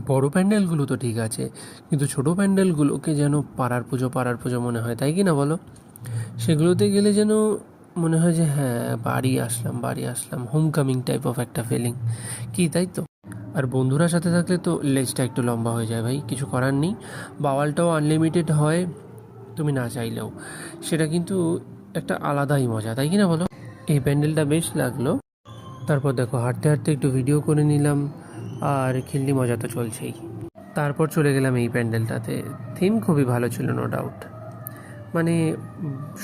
বড় প্যান্ডেলগুলো তো ঠিক আছে, কিন্তু ছোট প্যান্ডেলগুলোকে যেন পাড়ার পুজো মনে হয়, তাই কি না বলো? সেগুলোতে গেলে যেন মনে হয় যে হ্যাঁ, বাড়ি আসলাম, হোম কামিং টাইপ অফ একটা ফিলিং। কি তাই তো? আর বন্ধুরা সাথে থাকলে তো লেজটা একটু লম্বা হয়ে যায় ভাই, কিছু করার নেই। বাওয়ালটাও আনলিমিটেড হয় তুমি না চাইলেও। সেটা কিন্তু একটা আলাদাই মজা, তাই কি না বলো? এই প্যান্ডেলটা বেশ লাগলো। তারপর দেখো হাঁটতে হাঁটতে একটু ভিডিও করে নিলাম, আর খিল্লি মজা তো চলছেই। তারপর চলে গেলাম এই প্যান্ডেলটাতে। থিম খুবই ভালো ছিল, নো ডাউট। মানে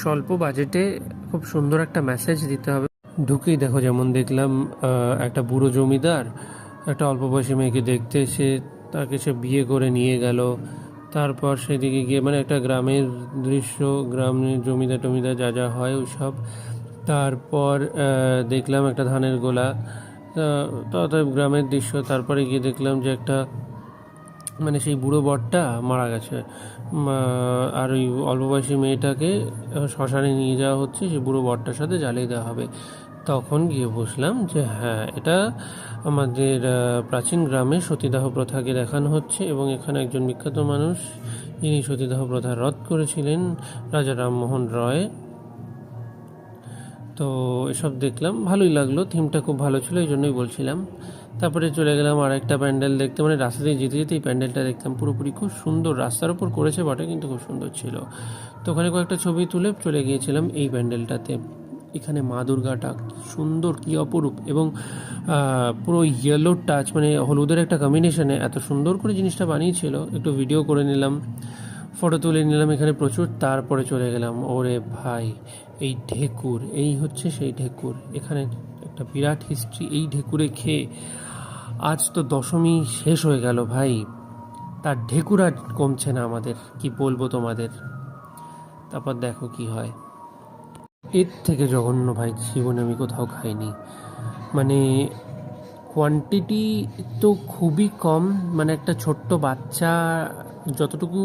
স্বল্প বাজেটে খুব সুন্দর একটা মেসেজ দিতে হবে। ঢুকেই দেখো যেমন দেখলাম একটা বুড়ো জমিদার একটা অল্প বয়সী মেয়েকে দেখতে এসে তাকে সে বিয়ে করে নিয়ে গেল। তারপর সেদিকে গিয়ে মানে একটা গ্রামের দৃশ্য, গ্রামের জমিদার টমিদার যা যা হয় ওইসব। তারপর দেখলাম একটা ধানের গোলা, তথাপি গ্রামের দৃশ্য। তারপরে গিয়ে দেখলাম যে একটা মানে সেই বুড়ো বরটা মারা গেছে, আর ওই অল্প বয়সী মেয়েটাকে শ্মশানে নিয়ে যাওয়া হচ্ছে, সেই বুড়ো বরটার সাথে জ্বালিয়ে দেওয়া হবে। তখন গিয়ে বুঝলাম যে হ্যাঁ, এটা আমাদের প্রাচীন গ্রামে সতীদাহ প্রথাকে দেখানো হচ্ছে, এবং এখানে একজন বিখ্যাত মানুষ যিনি সতীদাহ প্রথা রদ করেছিলেন, রাজা রামমোহন রয়। তো এসব দেখলাম, ভালোই লাগলো, থিমটা খুব ভালো ছিল, এই জন্যই বলছিলাম। তারপরে চলে গেলাম আর একটা প্যান্ডেল দেখতে, মানে রাস্তা দিয়ে যেতে যেতে এই প্যান্ডেলটা দেখলাম, পুরোপুরি খুব সুন্দর, রাস্তার ওপর করেছে বটে কিন্তু খুব সুন্দর ছিল। তো ওখানে কয়েকটা ছবি তুলে চলে গিয়েছিলাম এই প্যান্ডেলটাতে। এখানে মা দুর্গাটা কি সুন্দর, কি অপরূপ, এবং পুরো ইয়েলো টাচ, মানে হলুদের একটা কম্বিনেশনে এত সুন্দর করে জিনিসটা বানিয়েছিল। একটু ভিডিও করে নিলাম, ফটো তুলে নিলাম এখানে প্রচুর। তারপরে চলে গেলাম, ওরে ভাই, এই ঢেকুর, এই হচ্ছে সেই ঢেকুর। এখানে একটা বিরাট হিস্ট্রি এই ঢেকুরে খেয়ে। আজ তো দশমী শেষ হয়ে গেল ভাই, তার ঢেকুর আর কমছে না আমাদের, কি বলবো তোমাদের। তারপর দেখো কি হয়, এর থেকে জঘন্য ভাই জীবনে আমি কোথাও খাইনি। মানে কোয়ান্টিটি তো খুবই কম, মানে একটা ছোট্ট বাচ্চা যতটুকু,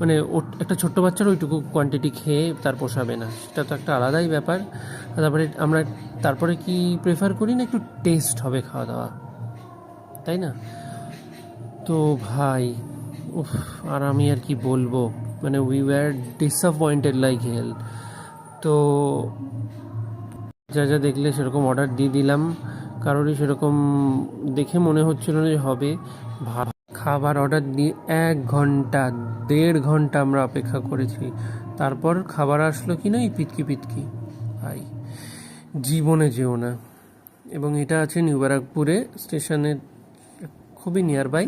মানে একটা ছোট্ট বাচ্চার ওইটুকু কোয়ান্টিটি খেয়ে তার পোষাবে না, সেটা তো একটা আলাদাই ব্যাপার। তারপরে কি প্রেফার করি না, একটু টেস্ট হবে খাওয়া দাওয়া, তাই না? তো ভাই, উফ, আর আমি আর কি বলবো, মানে we were disappointed like hell. তো যা যা দেখলে সেরকম অর্ডার দিয়ে দিলাম, কারোরই সেরকম দেখে মনে হচ্ছিল না যে হবে। খাবার অর্ডার দিয়ে 1 ঘন্টা, 1.5 ঘন্টা আমরা অপেক্ষা করেছি। তারপর খাবার আসলো কি না, এই পিতকি পিতকি। ভাই জীবনে যেও না। এবং এটা আছে নিউ ব্যারাকপুরে স্টেশনের খুবই নিয়ার বাই।